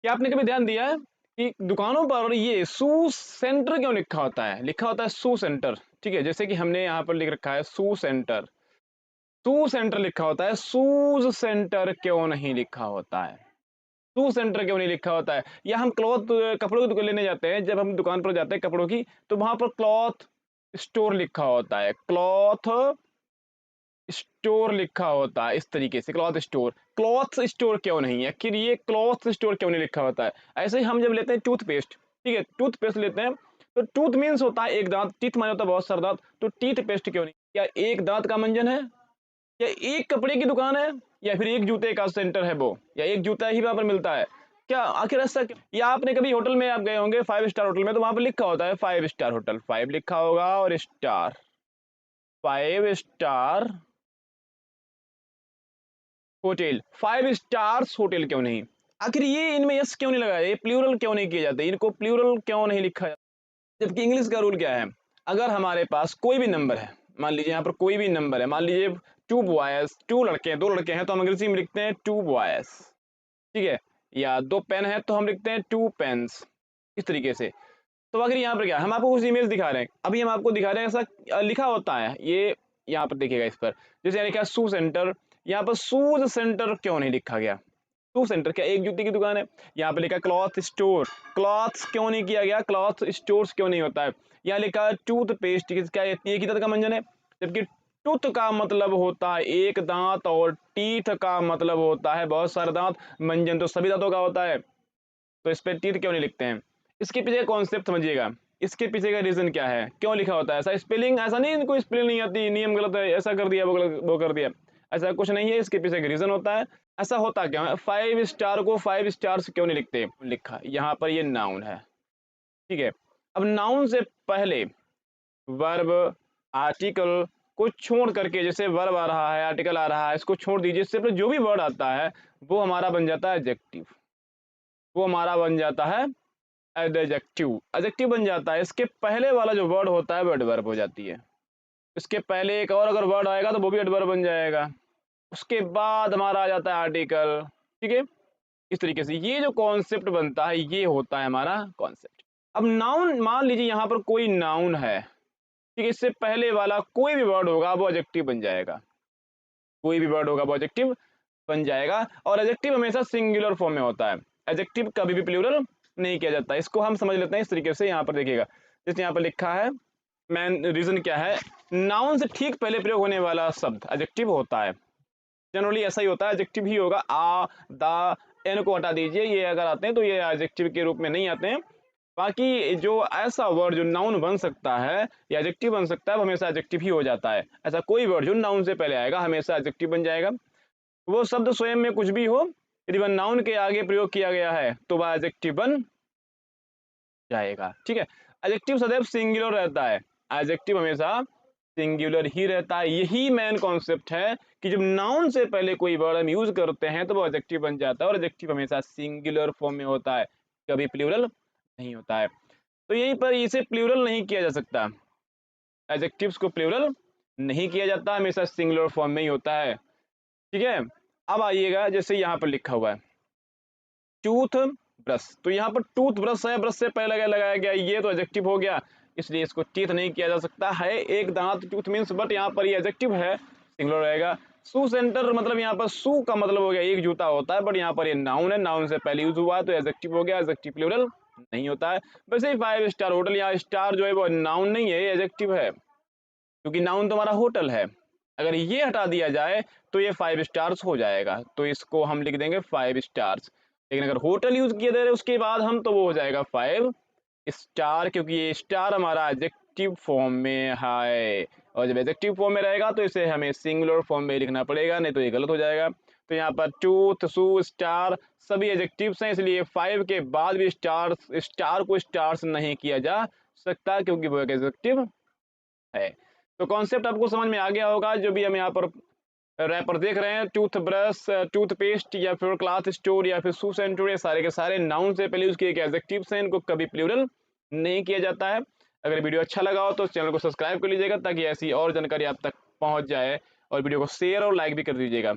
क्या आपने कभी ध्यान दिया है कि दुकानों पर ये शू सेंटर क्यों लिखा होता है? लिखा होता है शू सेंटर, ठीक है? जैसे कि हमने यहाँ पर लिख रखा है शू सेंटर, शू सेंटर लिखा होता है, शूज सेंटर क्यों नहीं लिखा होता है? शू सेंटर क्यों नहीं लिखा होता है? या हम क्लॉथ, कपड़ों की दुकान लेने जाते हैं, जब हम दुकान पर जाते हैं कपड़ों की, तो वहां पर क्लॉथ स्टोर लिखा होता है, क्लॉथ स्टोर लिखा होता है, इस तरीके से क्लॉथ स्टोर। क्लॉथ स्टोर क्यों नहीं है? आखिर ये क्लॉथ स्टोर क्यों नहीं लिखा होता है? ऐसे ही हम जब लेते हैं टूथपेस्ट, ठीक है, टूथपेस्ट लेते हैं, तो टूथ मीन्स होता है एक दांत, टीथ माने होता है बहुत सारा दांत, तो टीथ पेस्ट क्यों नहीं? क्या एक दांत का मंजन है, या एक कपड़े की दुकान है, या फिर एक जूते का सेंटर है वो, या एक जूता ही वहां पर मिलता है? क्या आखिर ऐसा क्यों? या आपने कभी होटल में आप गए होंगे 5 स्टार होटल में, तो वहां पर लिखा होता है 5 स्टार होटल, 5 लिखा होगा और star, 5 star hotel, 5 stars hotel क्यों नहीं? आखिर ये इनमें यस क्यों नहीं लगाया? ये प्लूरल क्यों नहीं किए जाते? इनको प्लूरल क्यों नहीं लिखा जाता? जबकि इंग्लिश का रूल क्या है? अगर हमारे पास कोई भी नंबर है, मान लीजिए यहाँ पर कोई भी नंबर है, मान लीजिए 2 बॉयज, 2 लड़के हैं, 2 लड़के हैं, तो हम अंग्रेजी में लिखते हैं 2 बॉयज, ठीक है? या 2 पेन है तो हम लिखते हैं 2 पेन्स, इस तरीके से। तो अगर यहाँ पर क्या हम आपको कुछ इमेज दिखा रहे हैं, अभी हम आपको दिखा रहे हैं, ऐसा लिखा होता है ये, यहाँ पर देखिएगा इस पर, जैसे यहाँ लिखा है शू सेंटर, यहाँ पर शूज सेंटर क्यों नहीं लिखा गया? शू सेंटर क्या एक जूते की दुकान है? यहाँ पे लिखा है क्लॉथ स्टोर, क्लॉथ्स क्यों नहीं किया गया? क्लॉथ स्टोर्स क्यों नहीं होता है? यहाँ लिखा है टूथपेस्ट, क्या एक ही तरह का मंजन है? जबकि टूथ का मतलब होता है एक दांत, और टीथ का मतलब होता है बहुत सारे दांत, मंजन तो सभी दांतों का होता है, तो इस पे टीथ क्यों नहीं लिखते हैं? इसके पीछे कॉन्सेप्ट समझिएगा, इसके पीछे का रीजन क्या है, क्यों लिखा होता है ऐसा? स्पेलिंग ऐसा नहीं, कोई स्पेलिंग नहीं आती, नियम गलत है, ऐसा कर दिया, वो गलत, वो कर दिया, ऐसा कुछ नहीं है। इसके पीछे एक रीजन होता है। ऐसा होता क्यों है? 5 स्टार को 5 स्टार्स क्यों नहीं लिखते? लिखा यहाँ पर ये नाउन है, ठीक है? अब नाउन से पहले वर्ब, आर्टिकल को छोड़ करके, जैसे वर्ब आ रहा है, आर्टिकल आ रहा है, इसको छोड़ दीजिए, इससे पहले जो भी वर्ड आता है वो हमारा बन जाता है एडजेक्टिव, वो हमारा बन जाता है एडजेक्टिव, एडजेक्टिव बन जाता है। इसके पहले वाला जो वर्ड होता है वो एडवर्ब हो जाती है। इसके पहले एक और अगर वर्ड आएगा तो वो भी एडवर्ब बन जाएगा। उसके बाद हमारा आ जाता है आर्टिकल, ठीक है? इस तरीके से ये जो कॉन्सेप्ट बनता है ये होता है हमारा कॉन्सेप्ट। अब नाउन, मान लीजिए यहाँ पर कोई नाउन है, ठीक है, इससे पहले वाला कोई भी वर्ड होगा वो एडजेक्टिव बन जाएगा, कोई भी वर्ड होगा वो एडजेक्टिव बन जाएगा। और एडजेक्टिव हमेशा सिंगुलर फॉर्म में होता है, एडजेक्टिव कभी भी प्लूरल नहीं किया जाता। इसको हम समझ लेते हैं इस तरीके से, यहाँ पर देखिएगा, जैसे यहाँ पर लिखा है, मेन रीजन क्या है? नाउन से ठीक पहले प्रयोग होने वाला शब्द एडजेक्टिव होता है, जनरली ऐसा ही होता है, एडजेक्टिव ही होगा। आ, दा, एन को हटा दीजिए, ये अगर आते हैं तो ये एडजेक्टिव के रूप में नहीं आते हैं। बाकी जो ऐसा वर्ड जो नाउन बन सकता है या एडजेक्टिव बन सकता है वो हमेशा एडजेक्टिव ही हो जाता है। ऐसा कोई वर्ड जो नाउन से पहले आएगा हमेशा एडजेक्टिव बन जाएगा। वो शब्द स्वयं में कुछ भी हो, यदि वह नाउन के आगे प्रयोग किया गया है तो वह एडजेक्टिव बन जाएगा, ठीक है? एडजेक्टिव सदैव सिंगुलर रहता है, एडजेक्टिव हमेशा सिंगुलर ही रहता है। यही मेन कॉन्सेप्ट है कि जब नाउन से पहले कोई वर्ड हम यूज करते हैं तो वो एडजेक्टिव बन जाता है, और एडजेक्टिव हमेशा सिंगुलर फॉर्म में होता है, कभी प्लूरल नहीं होता है। तो यहीं पर इसे प्लूरल नहीं किया जा सकता, एडजेक्टिव्स को प्लूरल नहीं किया जाता, हमेशा सिंगुलर फॉर्म में ही होता है, ठीक है? अब आइएगा, जैसे यहाँ पर लिखा हुआ है टूथ ब्रश, तो यहाँ पर टूथ ब्रश है, ब्रश से पहले लगाया गया, ये तो एडजेक्टिव हो गया, इसलिए इसको टीथ नहीं किया जा सकता है। एक दांत टूथ मीन्स, बट यहाँ पर ये एडजेक्टिव है, सिंगुलर रहेगा। शू सेंटर मतलब यहाँ पर शू का मतलब हो गया एक जूता होता है, बट यहाँ पर ये नाउन है, नाउन से पहले यूज हुआ है तो एडजेक्टिव हो गया, एडजेक्टिव प्लूरल नहीं होता है। वैसे ही 5 स्टार होटल, यहाँ स्टार जो है वो नाउन नहीं है, ये एडजेक्टिव है, क्योंकि नाउन तो हमारा होटल है। अगर ये हटा दिया जाए तो ये 5 स्टार्स हो जाएगा, तो इसको हम लिख देंगे 5 स्टार्स। लेकिन अगर होटल यूज किए दे रहे उसके बाद हम, तो वो हो जाएगा 5 स्टार, क्योंकि ये स्टार हमारा एडजेक्टिव फॉर्म में है, और जब एडजेक्टिव फॉर्म में रहेगा तो इसे हमें सिंगुलर फॉर्म में लिखना पड़ेगा, नहीं तो ये गलत हो जाएगा। तो यहाँ पर टूथ, शू, स्टार सभी एडजेक्टिव्स हैं, इसलिए 5 के बाद भी स्टार को स्टार्स नहीं किया जा सकता, क्योंकि वो एक एडजेक्टिव है। तो कॉन्सेप्ट आपको समझ में आ गया होगा। जो भी हम यहाँ पर रैपर देख रहे हैं, टूथ ब्रश, टूथपेस्ट, या फिर क्लॉथ स्टोर, या फिर शू सेंटर, ये सारे के सारे नाउन से पहले यूज किए गए एडजेक्टिव्स हैं, इनको कभी प्लूरल नहीं किया जाता है। अगर वीडियो अच्छा लगा हो तो चैनल को सब्सक्राइब कर लीजिएगा, ताकि ऐसी और जानकारी आप तक पहुंच जाए, और वीडियो को शेयर और लाइक भी कर दीजिएगा।